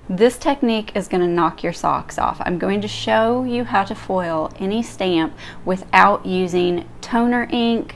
This technique is going to knock your socks off. I'm going to show you how to foil any stamp without using toner ink.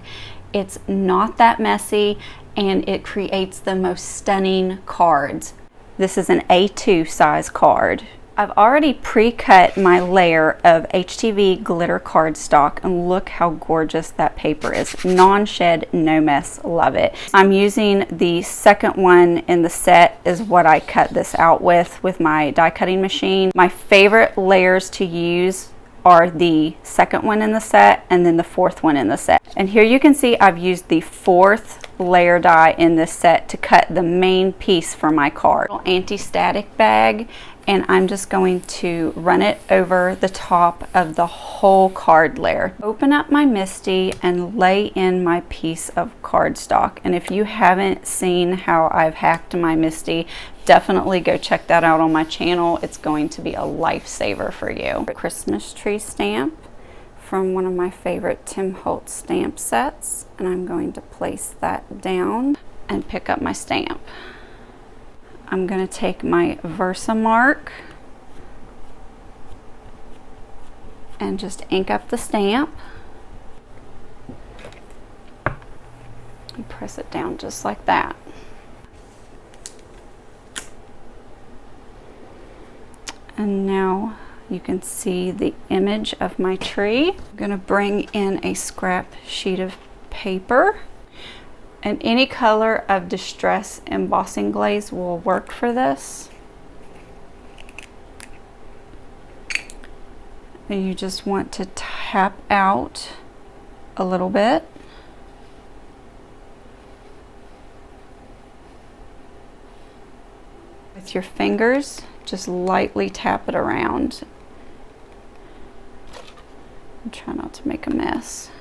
It's not that messy and it creates the most stunning cards. This is an A2 size card. I've already pre-cut my layer of HTV glitter cardstock, and look how gorgeous that paper is. Non-shed, no mess, love it. I'm using the second one in the set is what I cut this out with my die cutting machine. My favorite layers to use are the second one in the set and then the fourth one in the set. And here you can see I've used the fourth layer die in this set to cut the main piece for my card. Anti-static bag, and I'm just going to run it over the top of the whole card layer. Open up my Misti and lay in my piece of cardstock. And if you haven't seen how I've hacked my Misti, definitely go check that out on my channel. It's going to be a lifesaver for you. Christmas tree stamp from one of my favorite Tim Holtz stamp sets, and I'm going to place that down and pick up my stamp. I'm going to take my Versamark and just ink up the stamp and press it down just like that. And now you can see the image of my tree. I'm going to bring in a scrap sheet of paper, and any color of distress embossing glaze will work for this. And you just want to tap out a little bit. With your fingers, just lightly tap it around. And try not to make a mess.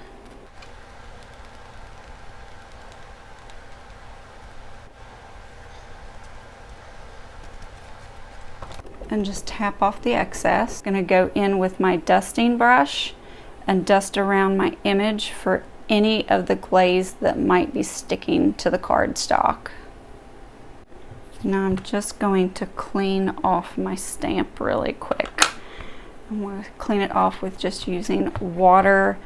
And just tap off the excess. I'm going to go in with my dusting brush and dust around my image for any of the glaze that might be sticking to the cardstock. Now I'm just going to clean off my stamp really quick. I'm going to clean it off with just using water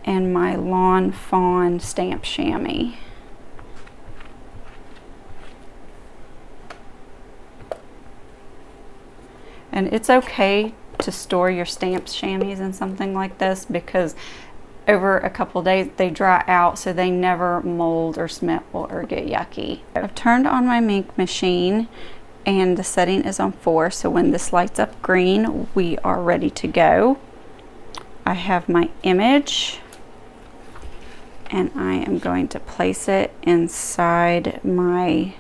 and my Lawn Fawn stamp chamois. And it's okay to store your stamps chamois in something like this, because over a couple days they dry out, so they never mold or smell or get yucky. I've turned on my Minc machine and the setting is on 4, so when this lights up green, we are ready to go. I have my image and I am going to place it inside my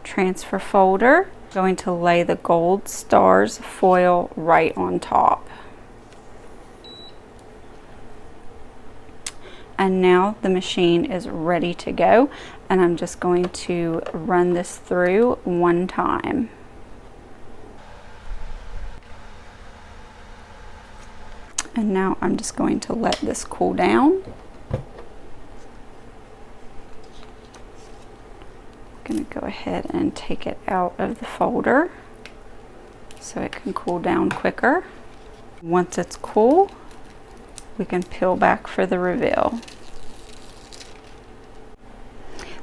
transfer folder. Going to lay the gold stars foil right on top. And now the machine is ready to go, and I'm just going to run this through one time. And now I'm just going to let this cool down. Going to go ahead and take it out of the folder so it can cool down quicker. Once it's cool, we can peel back for the reveal.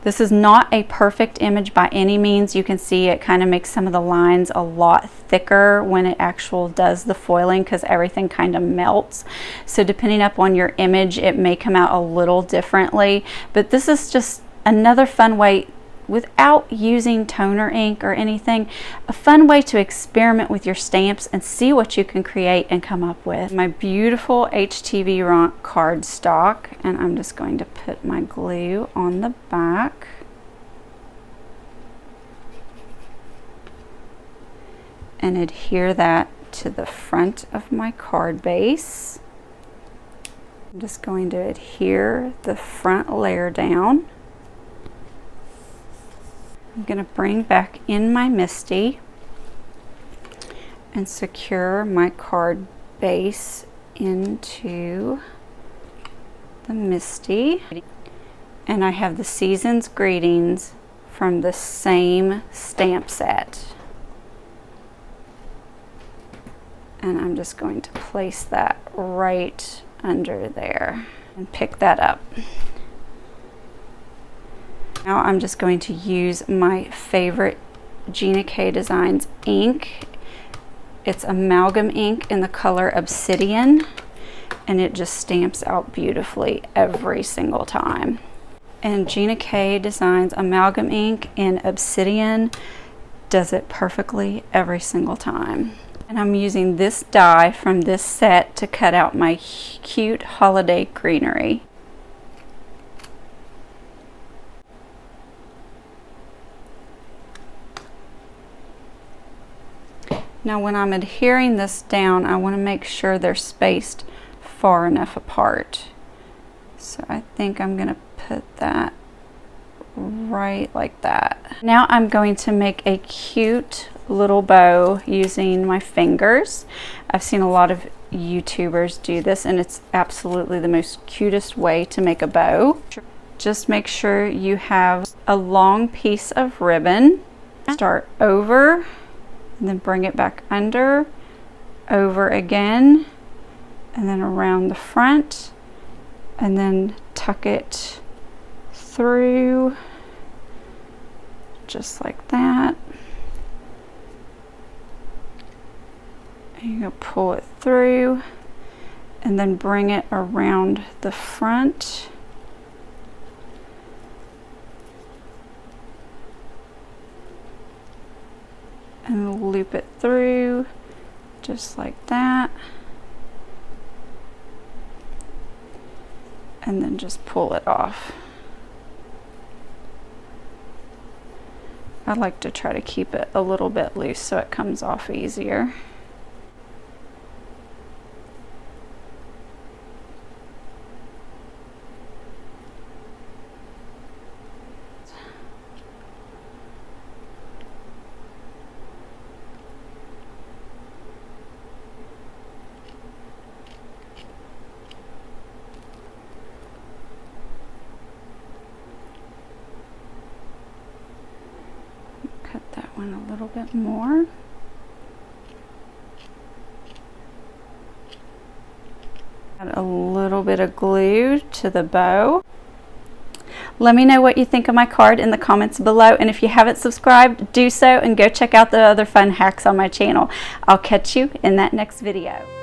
This is not a perfect image by any means. You can see it kind of makes some of the lines a lot thicker when it actually does the foiling, because everything kind of melts. So depending upon your image, it may come out a little differently, but this is just another fun way, without using toner ink or anything, a fun way to experiment with your stamps and see what you can create and come up with. My beautiful HTV cardstock, and I'm just going to put my glue on the back. And adhere that to the front of my card base. I'm just going to adhere the front layer down. I'm going to bring back in my Misti and secure my card base into the Misti. And I have the Season's Greetings from the same stamp set. And I'm just going to place that right under there and pick that up. Now I'm just going to use my favorite Gina K Designs ink. It's amalgam ink in the color Obsidian, and it just stamps out beautifully every single time. And Gina K Designs amalgam ink in Obsidian does it perfectly every single time. And I'm using this die from this set to cut out my cute holiday greenery. Now when I'm adhering this down, I want to make sure they're spaced far enough apart. So I think I'm going to put that right like that. Now I'm going to make a cute little bow using my fingers. I've seen a lot of YouTubers do this, and it's absolutely the most cutest way to make a bow. Just make sure you have a long piece of ribbon. Start over, and then bring it back under, over again, and then around the front, and then tuck it through just like that. And you're going to pull it through and then bring it around the front. And loop it through just like that. And then just pull it off. I like to try to keep it a little bit loose so it comes off easier. Cut that one a little bit more. Add a little bit of glue to the bow. Let me know what you think of my card in the comments below, and if you haven't subscribed, do so and go check out the other fun hacks on my channel. I'll catch you in that next video.